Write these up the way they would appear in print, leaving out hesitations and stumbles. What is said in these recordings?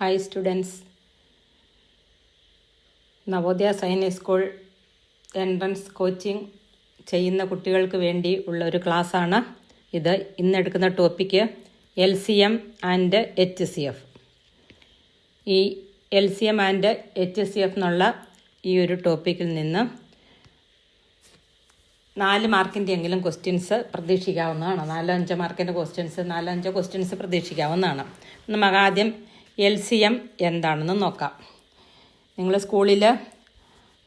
Hi students, Navodaya സൈനിക് school entrance coaching ചെയ്യുന്ന കുട്ടികൾക്ക് വേണ്ടി ഉള്ള ഒരു ക്ലാസ്സാണ് ഇത്. ഇന്നെടുക്കുന്ന ടോപ്പിക്ക് LCM ആൻഡ് HCF. ഈ LCM ആൻഡ് HCF എന്നുള്ള ഈ ഒരു ടോപ്പിക്കിൽ നിന്ന് 4 മാർക്കിൻ്റെ എങ്കിലും ക്വസ്റ്റ്യൻസ് പ്രതീക്ഷിക്കാവുന്നതാണ്. 4-5 മാർക്കിൻ്റെ ക്വസ്റ്റ്യൻസ് പ്രതീക്ഷിക്കാവുന്നതാണ്. നമുക്ക് ആദ്യം LCM എന്താണെന്ന് നോക്കാം. നിങ്ങൾ സ്കൂളിൽ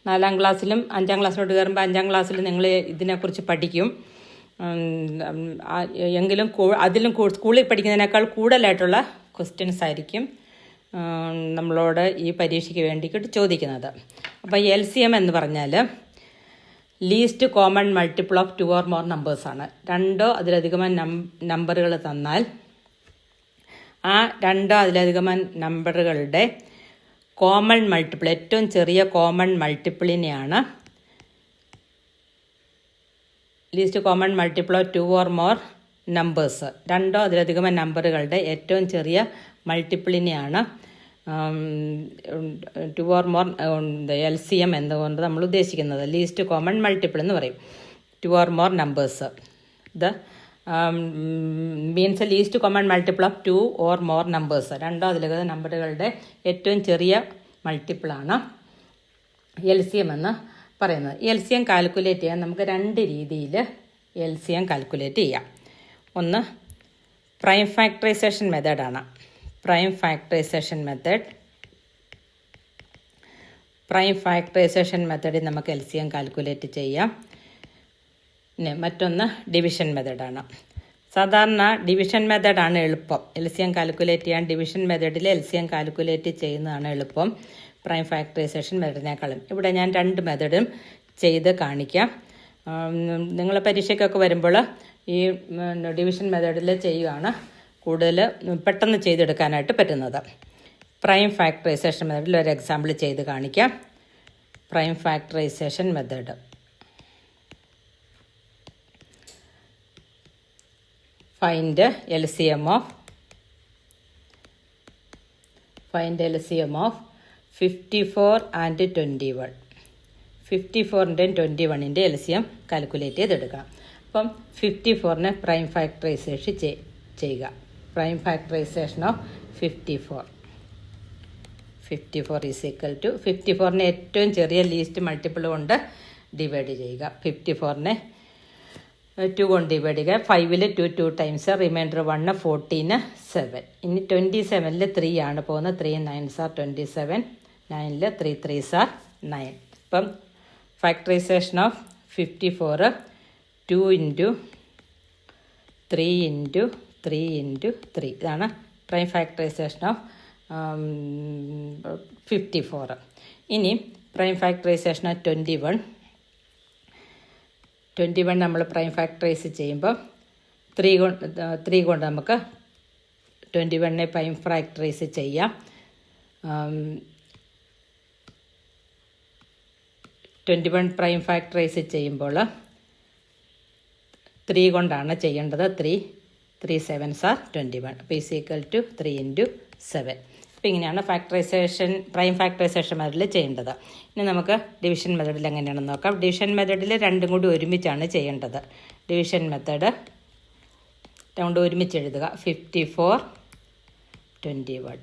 4-ാം ക്ലാസ്സിലും 5-ാം ക്ലാസ്സിലോട്ട് കയറുമ്പോൾ 5-ാം ക്ലാസ്സിൽ നിങ്ങൾ ഇതിനെക്കുറിച്ച് പഠിക്കും. എങ്കിലും അതിലും സ്കൂളിൽ പഠിക്കുന്നതിനേക്കാൾ കൂടുതലായിട്ടുള്ള ക്വസ്റ്റ്യൻസ് ആയിരിക്കും നമ്മളോട് ഈ പരീക്ഷയ്ക്ക് വേണ്ടിയിട്ട് ചോദിക്കുന്നത്. അപ്പോൾ LCM എന്ന് പറഞ്ഞാൽ least common multiple of 2 or more നമ്പേഴ്സാണ്. 2 അതിലധികമോ നമ്പറുകൾ തന്നാൽ ആ 2 അതിലധികം നമ്പറുകളുടെ കോമൺ മൾട്ടിപ്പിൾ, ഏറ്റവും ചെറിയ കോമൺ മൾട്ടിപ്പിളിനെയാണ് least common multiple of 2 or more numbers. 2 അതിലധികം നമ്പറുകളുടെ ഏറ്റവും ചെറിയ മൾട്ടിപ്പിളിനെയാണ് 2 or more LCM എന്നുകൊണ്ട് നമ്മൾ ഉദ്ദേശിക്കുന്നത്. ലീസ്റ്റ് കോമൺ മൾട്ടിപ്പിൾ എന്ന് പറയും. 2 or more നമ്പേഴ്സ്. ഇത് means least common multiple of 2 or more numbers. 2 അതിലധികം നമ്പറുകളുടെ ഏറ്റവും ചെറിയ മൾട്ടിപ്പിളാണ് LCM എന്ന് പറയുന്നത്. LCM കാൽക്കുലേറ്റ് ചെയ്യാൻ നമുക്ക് 2 രീതിയിൽ LCM കാൽക്കുലേറ്റ് ചെയ്യാം. ഒന്ന് പ്രൈം ഫാക്ടറൈസേഷൻ മെത്തേഡാണ്. പ്രൈം ഫാക്ടറൈസേഷൻ മെത്തേഡിൽ നമുക്ക് LCM കാൽക്കുലേറ്റ് ചെയ്യാം. പിന്നെ മറ്റൊന്ന് ഡിവിഷൻ മെത്തേഡാണ്. സാധാരണ ഡിവിഷൻ മെത്തേഡാണ് എളുപ്പം. LCM കാൽക്കുലേറ്റ് ചെയ്യാൻ ഡിവിഷൻ മെത്തേഡിൽ LCM കാൽക്കുലേറ്റ് ചെയ്യുന്നതാണ് എളുപ്പം പ്രൈം ഫാക്ടറൈസേഷൻ മെത്തേഡിനേക്കാളും. ഇവിടെ ഞാൻ 2 മെത്തേഡും ചെയ്ത് കാണിക്കാം. നിങ്ങൾ പരീക്ഷയ്ക്കൊക്കെ വരുമ്പോൾ ഈ ഡിവിഷൻ മെത്തേഡിൽ ചെയ്യുകയാണ് കൂടുതൽ പെട്ടെന്ന് ചെയ്തെടുക്കാനായിട്ട് പറ്റുന്നത്. പ്രൈം ഫാക്ടറൈസേഷൻ മെത്തേഡിൽ ഒരു എക്സാമ്പിൾ ചെയ്ത് കാണിക്കാം. Prime factorization method. Find LCM of 54 and 21. 54ൻ്റെയും 21ൻ്റെ LCM കാൽക്കുലേറ്റ് ചെയ്തെടുക്കണം. അപ്പം 54നെ പ്രൈം ഫാക്ടറൈസേഷൻ ചെയ്യുക. Prime factorization of 54 is equal to 54നെ ഏറ്റവും ചെറിയ ലീസ്റ്റ് മൾട്ടിപ്പിൾ കൊണ്ട് ഡിവൈഡ് ചെയ്യുക. 54നെ 2 കൊണ്ട് ഡിവൈഡ് ചെയ്യുക. 5ൽ 2 ടൈംസ്, റിമൈൻഡർ 1, 14, 7. ഇനി 27ൽ 3 ആണ് പോകുന്നത്. 3 9s are 27. 9ൽ 3 3s are 9. അപ്പം ഫാക്ടറൈസേഷൻ ഓഫ് 54 2 × 3 × 3 × 3. ഇതാണ് പ്രൈം ഫാക്ടറൈസേഷൻ ഓഫ് 54. ഇനി പ്രൈം ഫാക്ടറൈസേഷൻ ഓഫ് 21 നമ്മൾ പ്രൈം ഫാക്ടറൈസ് ചെയ്യുമ്പോൾ 3 കൊണ്ട് നമുക്ക് 21നെ പ്രൈം ഫാക്ടറൈസ് ചെയ്യാം. 21 പ്രൈം ഫാക്ടറൈസ് ചെയ്യുമ്പോൾ 3 കൊണ്ടാണ് ചെയ്യേണ്ടത്. 3 7s are 21. അപ്പോൾ ഈസ് ഈക്വൽ ടു 3 × 7. അപ്പോൾ ഇങ്ങനെയാണ് പ്രൈം ഫാക്ടറൈസേഷൻ മെത്തേഡിൽ ചെയ്യേണ്ടത്. ഇനി നമുക്ക് ഡിവിഷൻ മെത്തേഡിൽ എങ്ങനെയാണെന്ന് നോക്കാം. ഡിവിഷൻ മെത്തേഡിൽ 2 കൂടി ഒരുമിച്ചാണ് ചെയ്യേണ്ടത്. ഡിവിഷൻ മെത്തേഡ് 2 ഒരുമിച്ച് എഴുതുക. 54 21.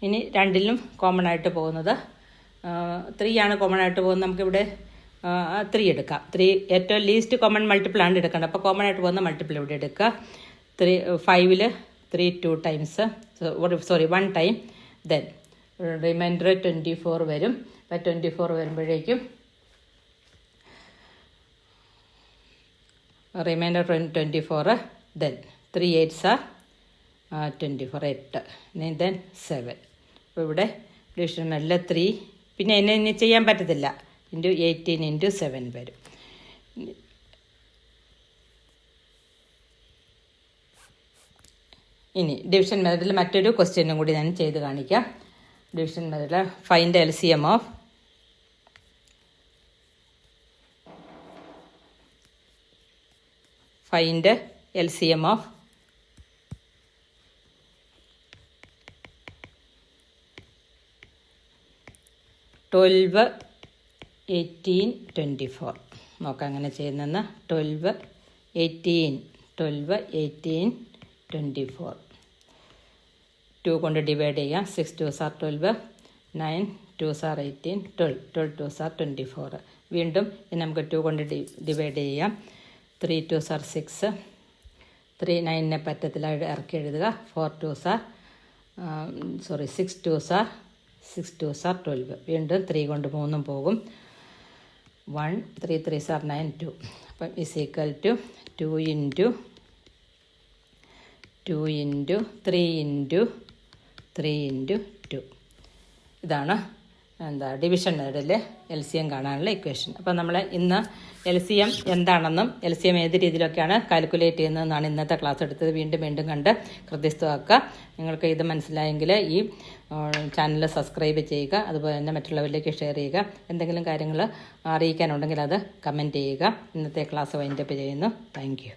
ഇനി 2ലും കോമൺ ആയിട്ട് പോകുന്നത് 3 ആണ് കോമൺ ആയിട്ട് പോകുന്നത്. നമുക്കിവിടെ 3 എടുക്കാം. 3 ഏറ്റവും ലീസ്റ്റ് കോമൺ മൾട്ടിപ്പിളാണ് എടുക്കേണ്ടത്. അപ്പോൾ കോമൺ ആയിട്ട് പോകുന്ന മൾട്ടിപ്പിൾ ഇവിടെ എടുക്കുക. 5ൽ 3 2 ടൈംസ്, 1 ടൈം, ദെൻ റിമൈൻഡർ 24 വരും. അപ്പോൾ 24 വരുമ്പോഴേക്കും reminder 24, then 3 8s are 24, 8, then 7. അപ്പോൾ ഇവിടെ ഡിവിഷൻ നല്ല 3, പിന്നെ ഇനി ചെയ്യാൻ പറ്റത്തില്ല, 18 × 7 വരും. ഇനി ഡിവിഷൻ മെത്തേഡിൽ മറ്റൊരു ക്വസ്റ്റ്യനും കൂടി ഞാൻ ചെയ്ത് കാണിക്കാം. ഡിവിഷൻ മെത്തേഡിൽ ഫൈൻഡ് LCM ഓഫ് 54 12, 18, 24. നോക്കാം അങ്ങനെ ചെയ്യുന്നതെന്ന്. 12, 18, 24. 2 കൊണ്ട് ഡിവൈഡ് ചെയ്യാം. 6 2s are 12, 9 2s are 18, 12, 12 2s are 24. വീണ്ടും ഇത് നമുക്ക് 2 കൊണ്ട് ഡിവൈഡ് ചെയ്യാം. 3 2s are 6, 3 9നെ പറ്റത്തില്ല, ഇറക്കി എഴുതുക. 4 2s are 6 2s are 12. വീണ്ടും 3 കൊണ്ട് 3 പോകും. 1 3 3s are 9 2. അപ്പം is equal to 2 into 2 into 3 into 3 into 2. ഇതാണ് ഡിവിഷൻ മെത്തേഡിൽ LCM കാണാനുള്ള ഇക്വേഷൻ. അപ്പോൾ നമ്മൾ ഇന്ന് LCM എന്താണെന്നും LCM ഏത് രീതിയിലൊക്കെയാണ് കാൽക്കുലേറ്റ് ചെയ്യുന്നതെന്നാണ് ഇന്നത്തെ ക്ലാസ് എടുത്തത്. വീണ്ടും കണ്ട് ഹൃദയസ്ഥമാക്കുക. നിങ്ങൾക്ക് ഇത് മനസ്സിലായെങ്കിൽ ഈ ചാനൽ സബ്സ്ക്രൈബ് ചെയ്യുക. അതുപോലെ തന്നെ മറ്റുള്ളവരിലേക്ക് ഷെയർ ചെയ്യുക. എന്തെങ്കിലും കാര്യങ്ങൾ അറിയിക്കാനുണ്ടെങ്കിൽ അത് കമൻറ്റ് ചെയ്യുക. ഇന്നത്തെ ക്ലാസ് വൈൻഡപ്പ് ചെയ്യുന്നു. Thank you.